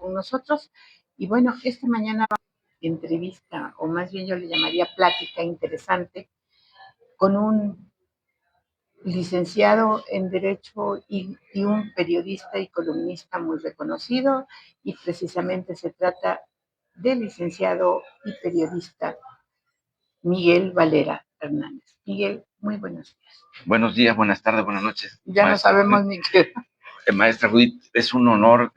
con nosotros. Y bueno, esta mañana entrevista, o más bien yo le llamaría plática interesante, con un licenciado en Derecho y un periodista y columnista muy reconocido, y precisamente se trata del licenciado y periodista Miguel Valera Hernández. Miguel, muy buenos días. Buenos días, buenas tardes, buenas noches. Ya no sabemos ni qué. Maestra Judith, es un honor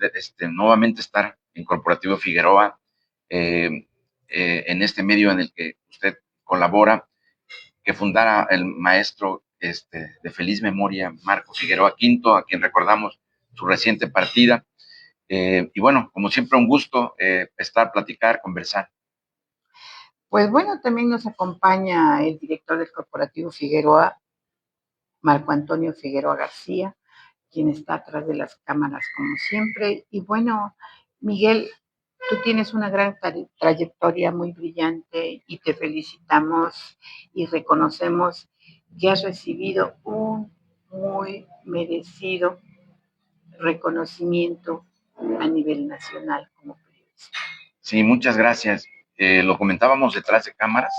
nuevamente estar en Corporativo Figueroa, en este medio en el que usted colabora, que fundara el maestro de feliz memoria, Marco Figueroa Quinto, a quien recordamos su reciente partida. Y bueno, como siempre, un gusto estar, platicar, conversar. Pues bueno, también nos acompaña el director del Corporativo Figueroa, Marco Antonio Figueroa García, quien está atrás de las cámaras como siempre. Y bueno, Miguel, tú tienes una gran trayectoria muy brillante y te felicitamos y reconocemos que has recibido un muy merecido reconocimiento a nivel nacional como periodista. Sí, muchas gracias. Lo comentábamos detrás de cámaras.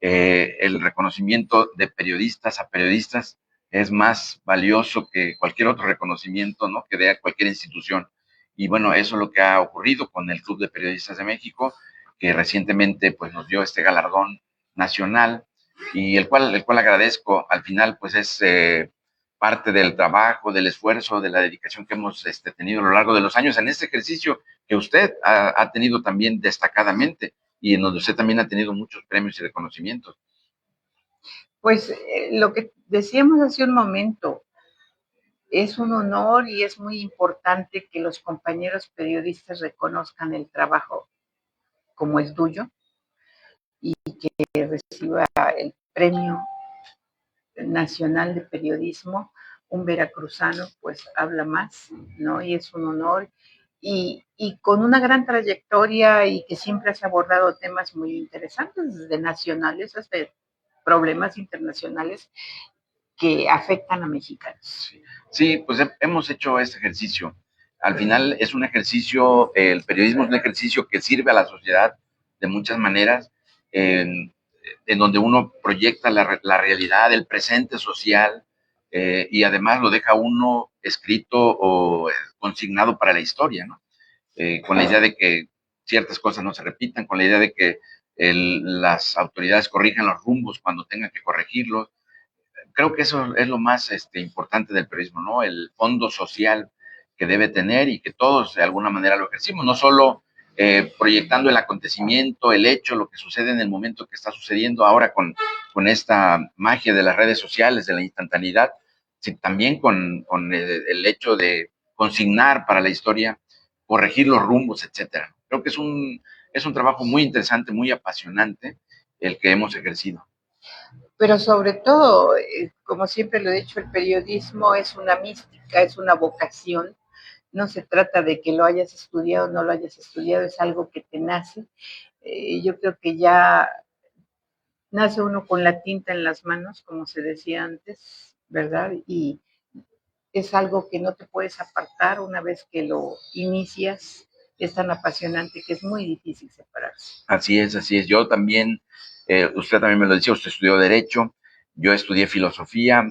El reconocimiento de periodistas a periodistas es más valioso que cualquier otro reconocimiento, ¿no?, que dé cualquier institución. Y bueno, eso es lo que ha ocurrido con el Club de Periodistas de México, que recientemente pues, nos dio este galardón nacional, y el cual agradezco. Al final, pues es parte del trabajo, del esfuerzo, de la dedicación que hemos tenido a lo largo de los años en este ejercicio que usted ha tenido también destacadamente, y en donde usted también ha tenido muchos premios y reconocimientos. Pues lo que decíamos hace un momento, es un honor y es muy importante que los compañeros periodistas reconozcan el trabajo como el tuyo y que reciba el Premio Nacional de Periodismo. Un veracruzano pues habla más, ¿no? Y es un honor. Y con una gran trayectoria y que siempre has abordado temas muy interesantes, desde nacionales hasta problemas internacionales que afectan a mexicanos. Sí, pues hemos hecho este ejercicio. Al final es un ejercicio, el periodismo es un ejercicio que sirve a la sociedad de muchas maneras, en donde uno proyecta la realidad, el presente social, y además lo deja uno escrito o consignado para la historia, ¿no? Con la idea de que ciertas cosas no se repitan, con la idea de que las autoridades corrijan los rumbos cuando tengan que corregirlos. Creo que eso es lo más importante del periodismo, ¿no? El fondo social que debe tener, y que todos de alguna manera lo ejercimos, no solo proyectando el acontecimiento, el hecho, lo que sucede en el momento que está sucediendo ahora con esta magia de las redes sociales, de la instantaneidad, sino también con el hecho de consignar para la historia, corregir los rumbos, etcétera. Creo que es un trabajo muy interesante, muy apasionante, el que hemos ejercido. Pero sobre todo, como siempre lo he dicho, el periodismo es una mística, es una vocación. No se trata de que lo hayas estudiado o no lo hayas estudiado, es algo que te nace. Yo creo que ya nace uno con la tinta en las manos, como se decía antes, ¿verdad? Y es algo que no te puedes apartar una vez que lo inicias. Es tan apasionante que es muy difícil separarse. Así es, así es. Yo también, usted también me lo decía, usted estudió Derecho, yo estudié Filosofía,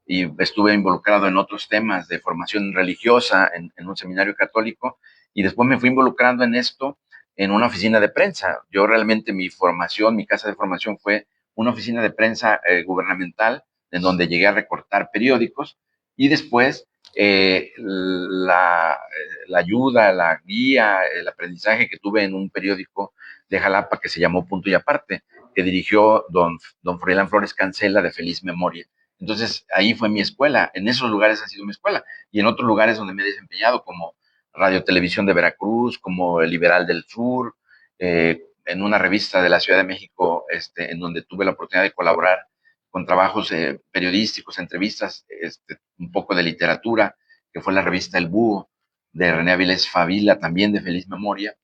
y estuve involucrado en otros temas de formación religiosa en un seminario católico, y después me fui involucrando en esto en una oficina de prensa. Yo realmente mi formación, mi casa de formación fue una oficina de prensa gubernamental, en donde llegué a recortar periódicos, y después la ayuda, la guía, el aprendizaje que tuve en un periódico de Jalapa que se llamó Punto y Aparte, que dirigió don Froilán Flores Cancela, de feliz memoria. Entonces, ahí fue mi escuela, en esos lugares ha sido mi escuela, y en otros lugares donde me he desempeñado, como Radio Televisión de Veracruz, como El Liberal del Sur, en una revista de la Ciudad de México, en donde tuve la oportunidad de colaborar con trabajos periodísticos, entrevistas, un poco de literatura, que fue la revista El Búho, de René Avilés Favila, también de feliz memoria.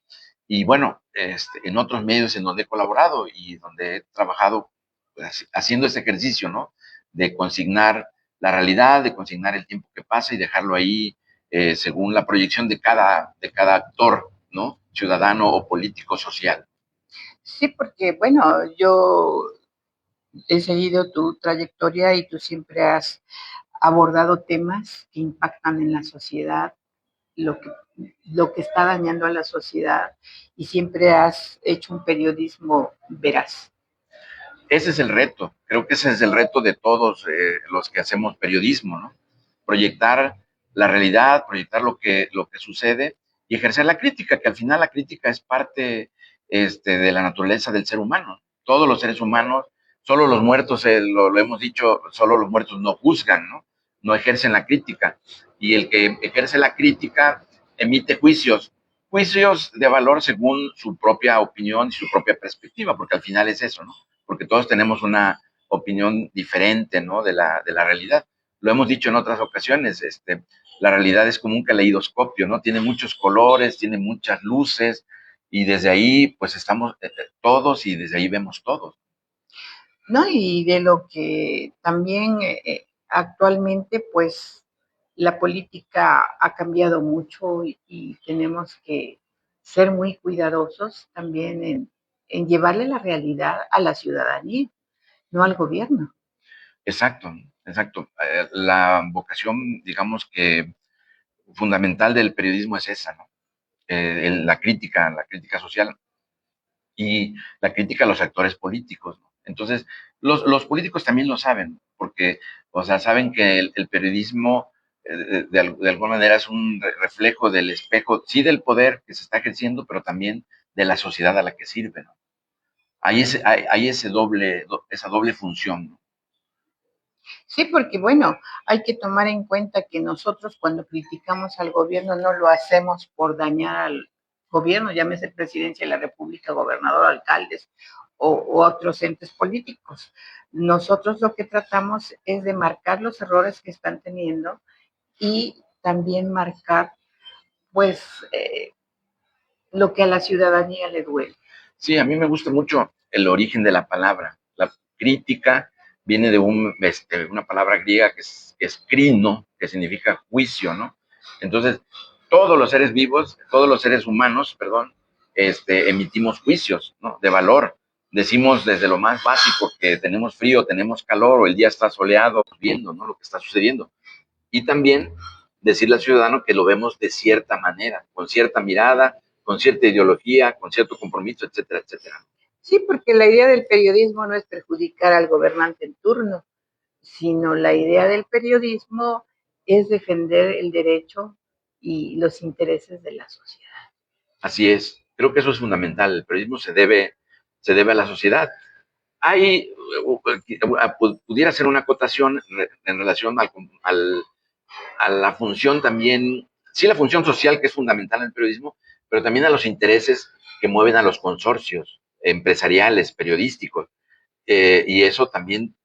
Y bueno, en otros medios en donde he colaborado y donde he trabajado, pues, haciendo este ejercicio, ¿no? De consignar la realidad, de consignar el tiempo que pasa y dejarlo ahí según la proyección de cada actor, ¿no? Ciudadano o político social. Sí, porque bueno, yo he seguido tu trayectoria y tú siempre has abordado temas que impactan en la sociedad, lo que, lo que está dañando a la sociedad y siempre has hecho un periodismo veraz. Ese es el reto, creo que ese es el reto de todos los que hacemos periodismo, ¿no? Proyectar la realidad, proyectar lo que sucede y ejercer la crítica, que al final la crítica es parte de la naturaleza del ser humano. Todos los seres humanos, solo los muertos, lo hemos dicho, solo los muertos no juzgan, ¿no? No ejercen la crítica. Y el que ejerce la crítica emite juicios de valor según su propia opinión y su propia perspectiva, porque al final es eso, ¿no? Porque todos tenemos una opinión diferente, ¿no? De la realidad. Lo hemos dicho en otras ocasiones, la realidad es como un caleidoscopio, ¿no? Tiene muchos colores, tiene muchas luces, y desde ahí, pues estamos todos y desde ahí vemos todos. ¿No? Y de lo que también actualmente, pues la política ha cambiado mucho y tenemos que ser muy cuidadosos también en llevarle la realidad a la ciudadanía, no al gobierno. Exacto, exacto. La vocación, digamos que fundamental del periodismo es esa, ¿no? La crítica social y la crítica a los actores políticos, ¿no? Entonces, los políticos también lo saben, porque, o sea, saben que el periodismo de alguna manera es un reflejo del espejo, sí del poder que se está ejerciendo, pero también de la sociedad a la que sirve, ¿no? Hay esa doble función, ¿no? Sí, porque bueno, hay que tomar en cuenta que nosotros cuando criticamos al gobierno no lo hacemos por dañar al gobierno, llámese presidencia de la República, gobernador, alcaldes o otros entes políticos. Nosotros lo que tratamos es de marcar los errores que están teniendo y también marcar pues lo que a la ciudadanía le duele. Sí, a mí me gusta mucho el origen de la palabra. La crítica viene de una palabra griega que es crino, que significa juicio, ¿no? Entonces, todos los seres vivos, todos los seres humanos, perdón, emitimos juicios, ¿no? De valor. Decimos desde lo más básico que tenemos frío, tenemos calor, o el día está soleado, viendo, ¿no? Lo que está sucediendo. Y también decirle al ciudadano que lo vemos de cierta manera, con cierta mirada, con cierta ideología, con cierto compromiso, etcétera, etcétera. Sí, porque la idea del periodismo no es perjudicar al gobernante en turno, sino la idea del periodismo es defender el derecho y los intereses de la sociedad. Así es, creo que eso es fundamental. El periodismo se debe a la sociedad. Hay, pudiera ser una acotación en relación a la función también, sí, la función social que es fundamental en el periodismo, pero también a los intereses que mueven a los consorcios empresariales, periodísticos. Y eso también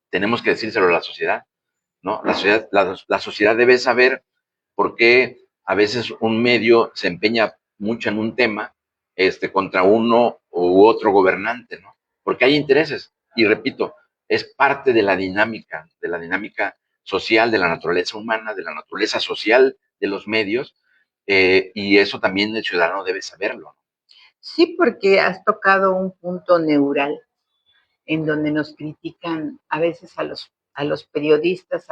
tenemos que decírselo a la sociedad, ¿no? La sociedad debe saber por qué a veces un medio se empeña mucho en un tema contra uno u otro gobernante, ¿no? Porque hay intereses. Y repito, es parte de la dinámica social, de la naturaleza humana, de la naturaleza social de los medios, y eso también el ciudadano debe saberlo. Sí, porque has tocado un punto neural en donde nos critican a veces a los periodistas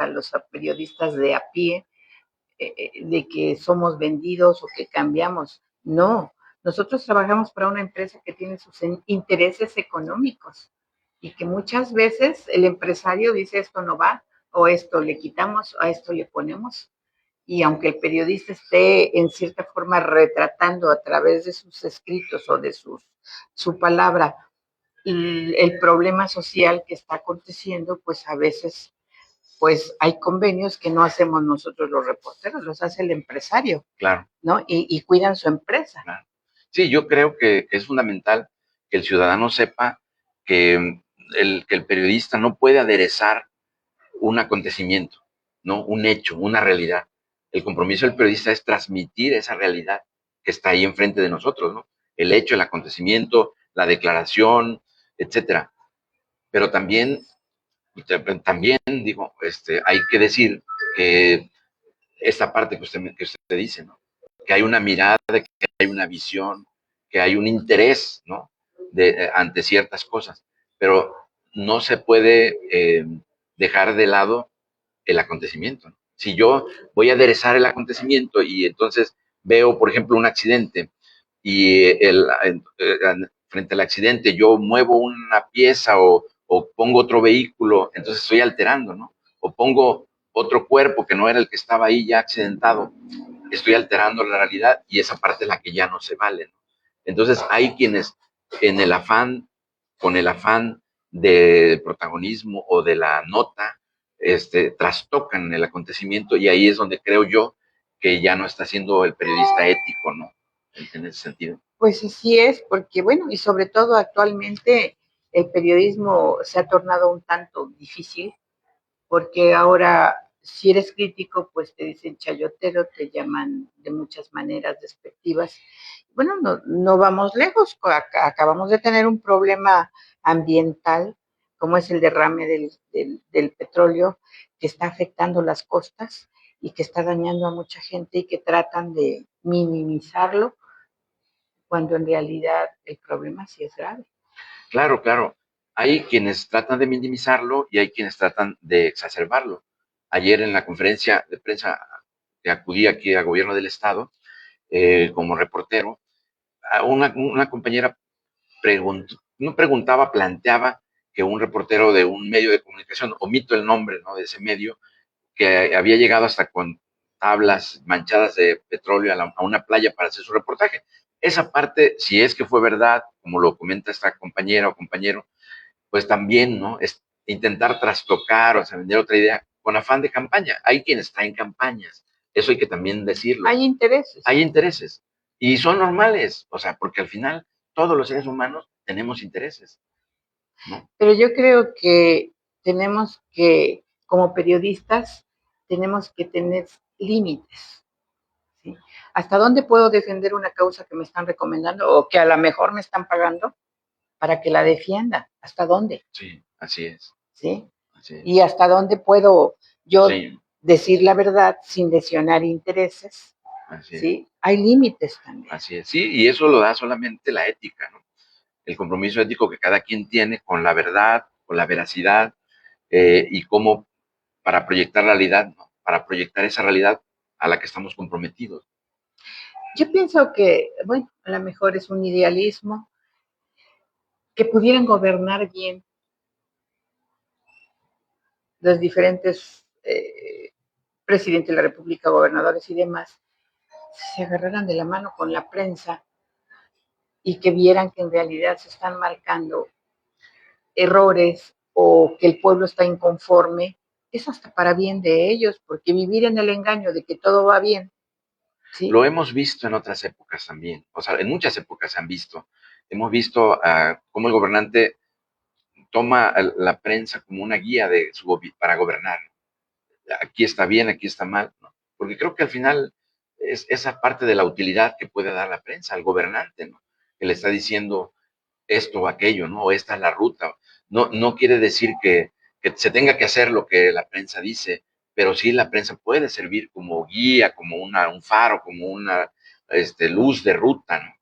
de a pie, de que somos vendidos o que cambiamos. No, nosotros trabajamos para una empresa que tiene sus intereses económicos y que muchas veces el empresario dice esto no va o esto le quitamos, a esto le ponemos. Y aunque el periodista esté en cierta forma retratando a través de sus escritos o de su palabra el problema social que está aconteciendo, pues a veces pues hay convenios que no hacemos nosotros los reporteros, los hace el empresario, Claro, ¿no? Y cuidan su empresa. claro. Sí, yo creo que es fundamental que el ciudadano sepa que que el periodista no puede aderezar un acontecimiento, ¿no? Un hecho, una realidad. El compromiso del periodista es transmitir esa realidad que está ahí enfrente de nosotros, ¿no? El hecho, el acontecimiento, la declaración, etcétera. Pero también digo, hay que decir que esta parte que usted dice, ¿no? Que hay una mirada, que hay una visión, que hay un interés, ¿no? Ante ciertas cosas, pero no se puede dejar de lado el acontecimiento, ¿no? Si yo voy a aderezar el acontecimiento y entonces veo, por ejemplo, un accidente y frente al accidente yo muevo una pieza o pongo otro vehículo, entonces estoy alterando, ¿no? O pongo otro cuerpo que no era el que estaba ahí ya accidentado, estoy alterando la realidad y esa parte es la que ya no se vale, ¿no? Entonces hay quienes en el afán, con el afán de protagonismo o de la nota, trastocan el acontecimiento y ahí es donde creo yo que ya no está siendo el periodista ético, ¿no? En ese sentido. Pues así es, porque bueno, y sobre todo actualmente el periodismo se ha tornado un tanto difícil, porque ahora si eres crítico, pues te dicen chayotero, te llaman de muchas maneras despectivas. Bueno, no vamos lejos, acabamos de tener un problema ambiental, como es el derrame del petróleo, que está afectando las costas y que está dañando a mucha gente y que tratan de minimizarlo cuando en realidad el problema sí es grave. Claro, claro. Hay quienes tratan de minimizarlo y hay quienes tratan de exacerbarlo. Ayer en la conferencia de prensa que acudí aquí al gobierno del estado, como reportero, una compañera no preguntaba, planteaba que un reportero de un medio de comunicación, omito el nombre, ¿no?, de ese medio, que había llegado hasta con tablas manchadas de petróleo a una playa para hacer su reportaje. Esa parte, si es que fue verdad, como lo comenta esta compañera o compañero, pues también, ¿no? Es intentar trastocar, o sea, vender otra idea con afán de campaña. Hay quienes traen campañas, eso hay que también decirlo. Hay intereses. Hay intereses y son normales, o sea, porque al final todos los seres humanos tenemos intereses, ¿no? Pero yo creo que tenemos que, como periodistas, tenemos que tener límites. ¿Sí? ¿Hasta dónde puedo defender una causa que me están recomendando o que a lo mejor me están pagando para que la defienda? ¿Hasta dónde? Sí, así es. ¿Sí? Así es. ¿Y hasta dónde puedo yo Sí, decir la verdad sin lesionar intereses? así es. ¿Sí? Hay límites también. Así es. Sí, y eso lo da solamente la ética, ¿no? El compromiso ético que cada quien tiene con la verdad, con la veracidad, y cómo para proyectar realidad, ¿no? Para proyectar esa realidad a la que estamos comprometidos. Yo pienso que, bueno, a lo mejor es un idealismo, que pudieran gobernar bien los diferentes presidentes de la República, gobernadores y demás, se agarraran de la mano con la prensa y que vieran que en realidad se están marcando errores o que el pueblo está inconforme, es hasta para bien de ellos, porque vivir en el engaño de que todo va bien, ¿sí? Lo hemos visto en otras épocas también, o sea, en muchas épocas se han visto. Hemos visto cómo el gobernante toma la prensa como una guía para gobernar. Aquí está bien, aquí está mal, ¿no? Porque creo que al final es esa parte de la utilidad que puede dar la prensa al gobernante, ¿no? Que le está diciendo esto o aquello, ¿no? O esta es la ruta. No quiere decir que se tenga que hacer lo que la prensa dice, pero sí la prensa puede servir como guía, como un faro, como una luz de ruta, ¿no?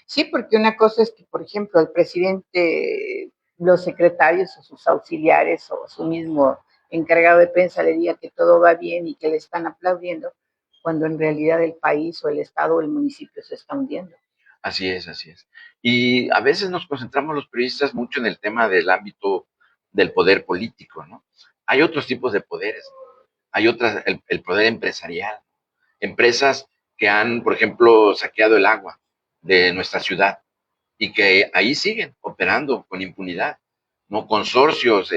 Sí, porque una cosa es que, por ejemplo, el presidente, los secretarios o sus auxiliares o su mismo encargado de prensa le diga que todo va bien y que le están aplaudiendo, cuando en realidad el país o el estado o el municipio se está hundiendo. Así es, así es. Y a veces nos concentramos los periodistas mucho en el tema del ámbito del poder político, ¿no? Hay otros tipos de poderes. Hay otras, el poder empresarial. Empresas que han, por ejemplo, saqueado el agua de nuestra ciudad y que ahí siguen operando con impunidad, ¿no? Consorcios,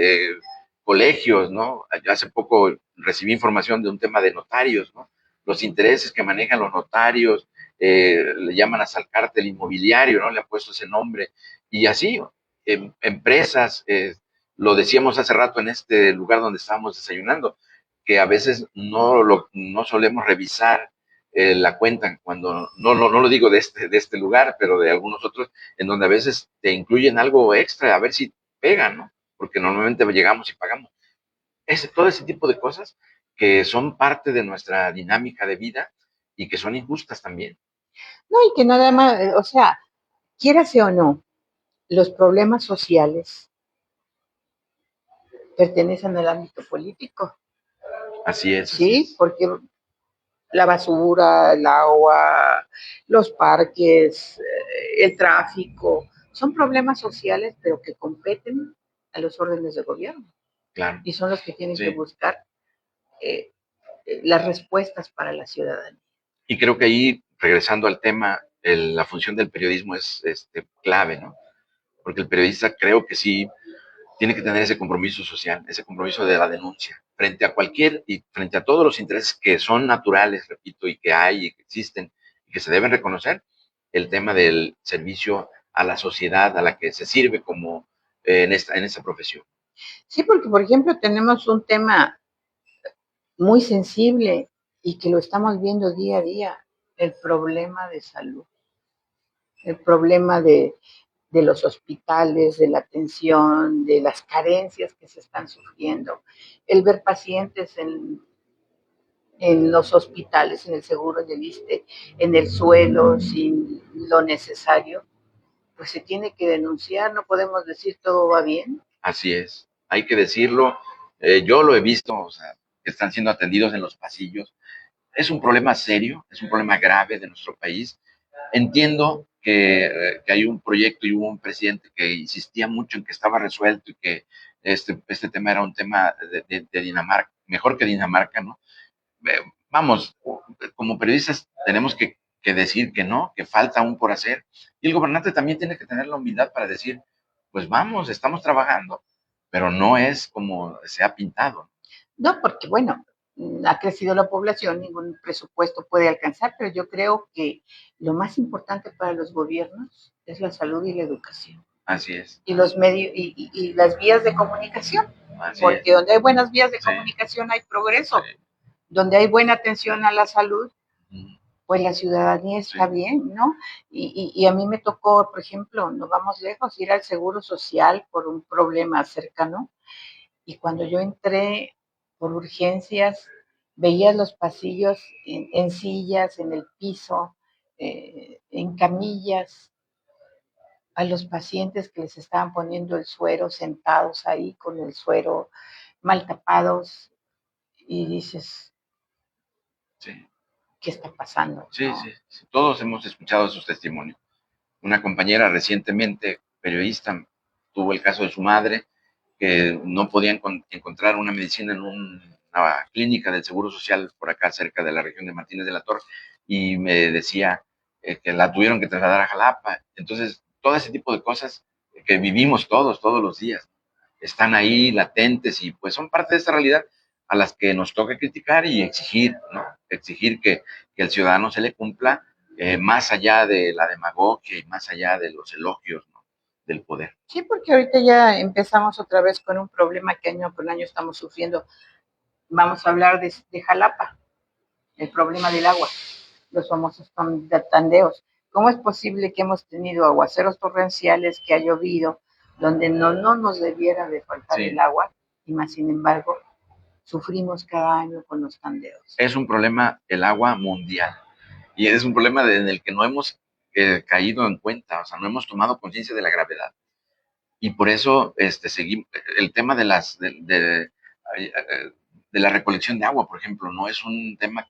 colegios, ¿no? Hace poco recibí información de un tema de notarios, ¿no? Los intereses que manejan los notarios, le llaman hasta el cártel inmobiliario, ¿no? Le han puesto ese nombre. Y así, empresas, lo decíamos hace rato en este lugar donde estábamos desayunando, que a veces no solemos revisar la cuenta cuando, no lo digo de este lugar, pero de algunos otros, en donde a veces te incluyen algo extra, a ver si pegan, ¿no? Porque normalmente llegamos y pagamos. Todo ese tipo de cosas que son parte de nuestra dinámica de vida y que son injustas también. No, y que nada más, o sea, quiérase o no, los problemas sociales pertenecen al ámbito político, Así es, así ¿sí? es. Porque la basura, el agua, los parques, el tráfico, son problemas sociales, pero que competen a los órdenes de gobierno Claro, y son los que tienen que sí. buscar eh, las respuestas para la ciudadanía. Y creo que ahí, regresando al tema, la función del periodismo es clave, ¿no? Porque el periodista creo que sí tiene que tener ese compromiso social, ese compromiso de la denuncia, frente a cualquier y frente a todos los intereses que son naturales, repito, y que hay y que existen y que se deben reconocer, el tema del servicio a la sociedad a la que se sirve como en esta profesión. Sí, porque por ejemplo tenemos un tema muy sensible y que lo estamos viendo día a día, el problema de salud, el problema de los hospitales, de la atención, de las carencias que se están sufriendo, el ver pacientes en los hospitales, en el seguro, en el ISSSTE, en el suelo, sin lo necesario, pues se tiene que denunciar, no podemos decir todo va bien. Así es, hay que decirlo. Yo lo he visto, o sea, que están siendo atendidos en los pasillos. Es un problema serio, es un problema grave de nuestro país. Entiendo que hay un proyecto y hubo un presidente que insistía mucho en que estaba resuelto y que este tema era un tema de Dinamarca, mejor que Dinamarca, ¿no? Vamos, como periodistas tenemos que decir que no, que falta aún por hacer. Y el gobernante también tiene que tener la humildad para decir, pues vamos, estamos trabajando, pero no es como se ha pintado. No, porque bueno, ha crecido la población, ningún presupuesto puede alcanzar, pero yo creo que lo más importante para los gobiernos es la salud y la educación. Así es, Y los medios y las vías de comunicación, así porque es. donde hay buenas vías de Sí, comunicación hay progreso, sí. donde hay buena atención a la salud, Mm, pues la ciudadanía está sí, bien, ¿no? Y a mí me tocó, por ejemplo, no vamos lejos, ir al Seguro Social por un problema cercano, y cuando yo entré por urgencias, veía los pasillos en sillas, en el piso, en camillas, a los pacientes que les estaban poniendo el suero sentados ahí con el suero mal tapados y dices, sí. ¿qué está pasando? Sí, ¿No? sí, sí. Todos hemos escuchado sus testimonios. Una compañera recientemente, periodista, tuvo el caso de su madre, que no podía encontrar una medicina en una clínica del Seguro Social por acá cerca de la región de Martínez de la Torre, y me decía que la tuvieron que trasladar a Jalapa. Entonces, todo ese tipo de cosas que vivimos todos los días, están ahí latentes y pues son parte de esta realidad a las que nos toca criticar y exigir, ¿no? Exigir que el ciudadano se le cumpla más allá de la demagogia y más allá de los elogios, ¿no? Del poder. Sí, porque ahorita ya empezamos otra vez con un problema que año con año estamos sufriendo. Vamos a hablar de Jalapa, el problema del agua, los famosos tandeos. ¿Cómo es posible que hemos tenido aguaceros torrenciales, que ha llovido, donde no nos debiera de faltar el Sí, agua, y más sin embargo sufrimos cada año con los tandeos? es un problema el agua mundial y es un problema en el que no hemos caído en cuenta, o sea, no hemos tomado conciencia de la gravedad. Y por eso seguimos el tema de la recolección de agua, por ejemplo, no es un tema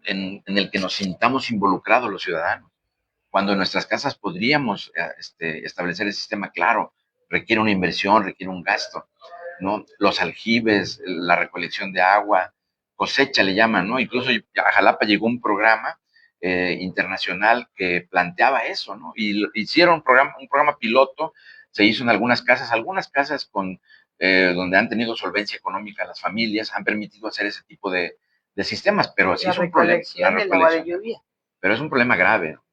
en el que nos sintamos involucrados los ciudadanos. Cuando en nuestras casas podríamos establecer el sistema, claro, requiere una inversión, requiere un gasto, ¿no? Los aljibes, la recolección de agua, cosecha le llaman, ¿no? Incluso a Jalapa llegó un programa internacional que planteaba eso, ¿no? Y hicieron un programa piloto, se hizo en algunas casas donde han tenido solvencia económica las familias, han permitido hacer ese tipo de sistemas, pero sí La es un problema, la recolección del agua de recolección, lluvia. pero es un problema grave, ¿no?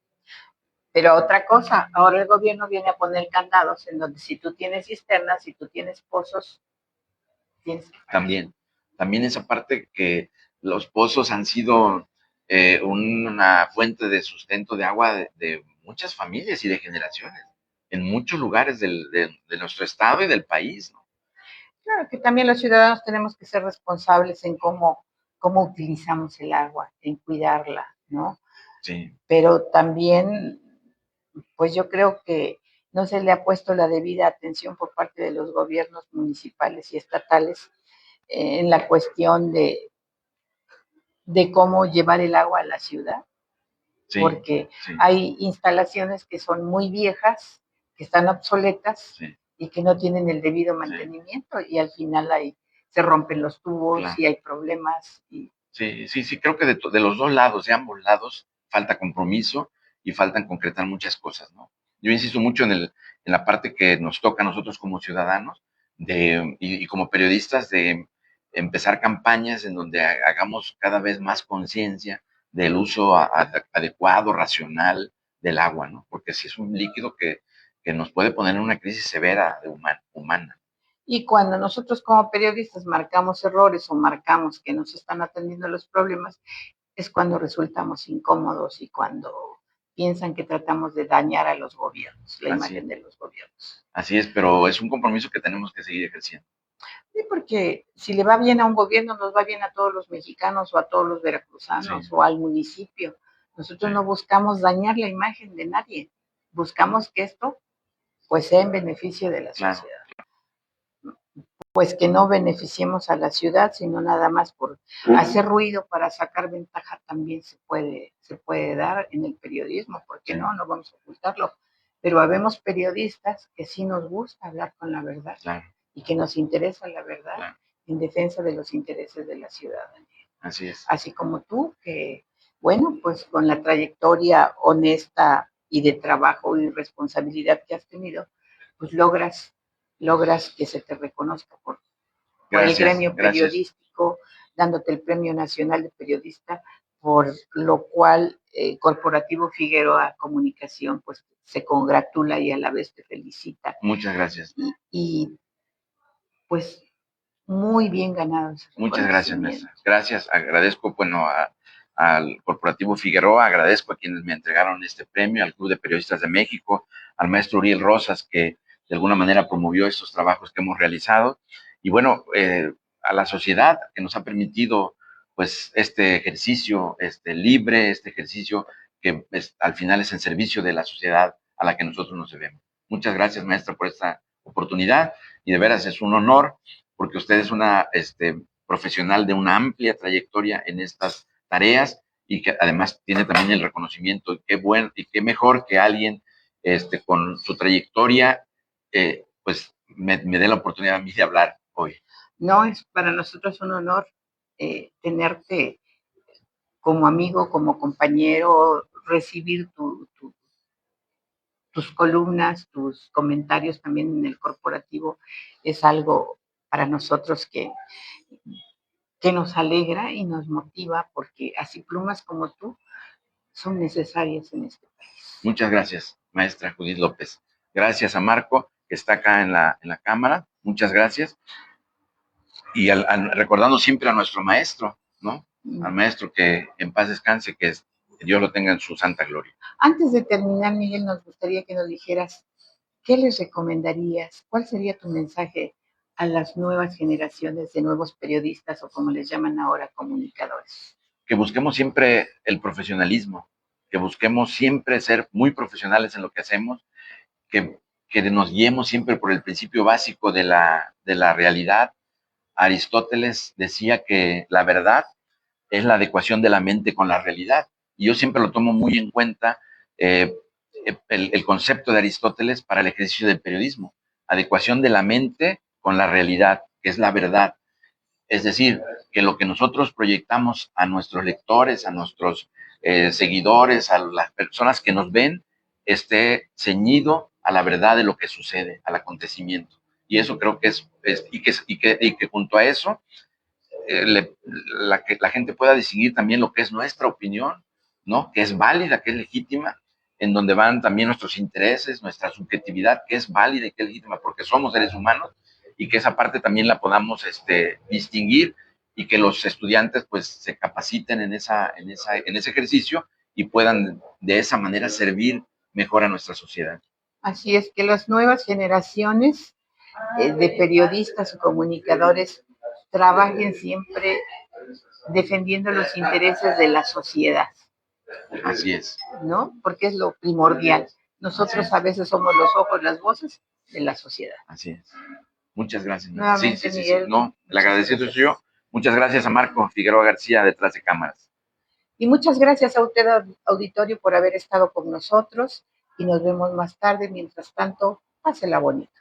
Pero otra cosa, ahora el gobierno viene a poner candados en donde si tú tienes cisternas, si tú tienes pozos, tienes que pagar. También, también esa parte que los pozos han sido una fuente de sustento de agua de muchas familias y de generaciones en muchos lugares de nuestro estado y del país, ¿no? Claro que también los ciudadanos tenemos que ser responsables en cómo utilizamos el agua, en cuidarla, ¿no? Sí, Pero también, pues yo creo que no se le ha puesto la debida atención por parte de los gobiernos municipales y estatales en la cuestión de cómo llevar el agua a la ciudad, sí, porque sí, hay instalaciones que son muy viejas, que están obsoletas sí, y que no tienen el debido sí, mantenimiento y al final se rompen los tubos claro. y hay problemas. Sí, sí, sí, creo que de los dos lados, de ambos lados, falta compromiso y faltan concretar muchas cosas, ¿no? Yo insisto mucho en la parte que nos toca a nosotros como ciudadanos y como periodistas de empezar campañas en donde hagamos cada vez más conciencia del uso adecuado, racional del agua, ¿no? Porque si es un líquido que nos puede poner en una crisis severa humana. Y cuando nosotros como periodistas marcamos errores o marcamos que nos están atendiendo los problemas, es cuando resultamos incómodos y cuando piensan que tratamos de dañar a los gobiernos, la Así, imagen de los gobiernos. así es, pero es un compromiso que tenemos que seguir ejerciendo. Sí, porque si le va bien a un gobierno, nos va bien a todos los mexicanos o a todos los Sí, veracruzanos o al municipio. Nosotros sí. no buscamos dañar la imagen de nadie, buscamos que esto pues sea en beneficio de la Claro, sociedad. Pues que no beneficiemos a la ciudad, sino nada más por hacer ruido para sacar ventaja también se puede dar en el periodismo, porque sí, no vamos a ocultarlo. Pero habemos periodistas que sí nos gusta hablar con la verdad claro, y que nos interesa la verdad claro. en defensa de los intereses de la ciudadanía. Así es. Así como tú, que, bueno, pues con la trayectoria honesta y de trabajo y responsabilidad que has tenido, pues logras que se te reconozca por el Gracias, gremio gracias. periodístico, dándote el Premio Nacional de Periodista, por lo cual Corporativo Figueroa Comunicación pues se congratula y a la vez te felicita. Muchas gracias. Y pues muy bien ganado ese Muchas gracias, maestra. reconocimiento. Gracias. Agradezco, bueno, al Corporativo Figueroa, agradezco a quienes me entregaron este premio, al Club de Periodistas de México, al maestro Uriel Rosas, que de alguna manera promovió estos trabajos que hemos realizado, y bueno, a la sociedad que nos ha permitido, pues, este ejercicio libre, este ejercicio que al final es en servicio de la sociedad a la que nosotros nos debemos. Muchas gracias, maestra, por esta oportunidad, y de veras es un honor, porque usted es una profesional de una amplia trayectoria en estas tareas y que además tiene también el reconocimiento. Y qué bueno y qué mejor que alguien con su trayectoria, pues me dé la oportunidad a mí de hablar hoy. No, es para nosotros un honor tenerte como amigo, como compañero, recibir tus columnas, tus comentarios también en el corporativo, es algo para nosotros que nos alegra y nos motiva porque así plumas como tú son necesarias en este país. Muchas gracias, maestra Judith López. Gracias a Marco, que está acá en la cámara. Muchas gracias. Y recordando siempre a nuestro maestro, ¿no? Al maestro que en paz descanse, que Dios lo tenga en su santa gloria. Antes de terminar, Miguel, nos gustaría que nos dijeras qué les recomendarías, cuál sería tu mensaje a las nuevas generaciones de nuevos periodistas o como les llaman ahora, comunicadores. Que busquemos siempre el profesionalismo, que busquemos siempre ser muy profesionales en lo que hacemos, que, que nos guiemos siempre por el principio básico de la realidad. Aristóteles decía que la verdad es la adecuación de la mente con la realidad. Y yo siempre lo tomo muy en cuenta, eh, el concepto de Aristóteles para el ejercicio del periodismo. Adecuación de la mente con la realidad, que es la verdad. Es decir, que lo que nosotros proyectamos a nuestros lectores, a nuestros seguidores, a las personas que nos ven, esté ceñido a la verdad de lo que sucede, al acontecimiento. Y eso creo que y que junto a eso que la gente pueda distinguir también lo que es nuestra opinión, ¿no? Que es válida, que es legítima, en donde van también nuestros intereses, nuestra subjetividad, que es válida y que es legítima, porque somos seres humanos, y que esa parte también la podamos distinguir y que los estudiantes pues se capaciten en ese ejercicio y puedan de esa manera servir mejor a nuestra sociedad. Así es que las nuevas generaciones de periodistas o comunicadores trabajen siempre defendiendo los intereses de la sociedad. Así es. ¿No? Porque es lo primordial. Nosotros a veces somos los ojos, las voces de la sociedad. Así es. Muchas gracias. Nuevamente, Sí. Miguel. No, el agradecido soy yo. Muchas gracias a Marco Figueroa García detrás de cámaras. Y muchas gracias a usted, auditorio, por haber estado con nosotros y nos vemos más tarde. Mientras tanto, pásela bonito.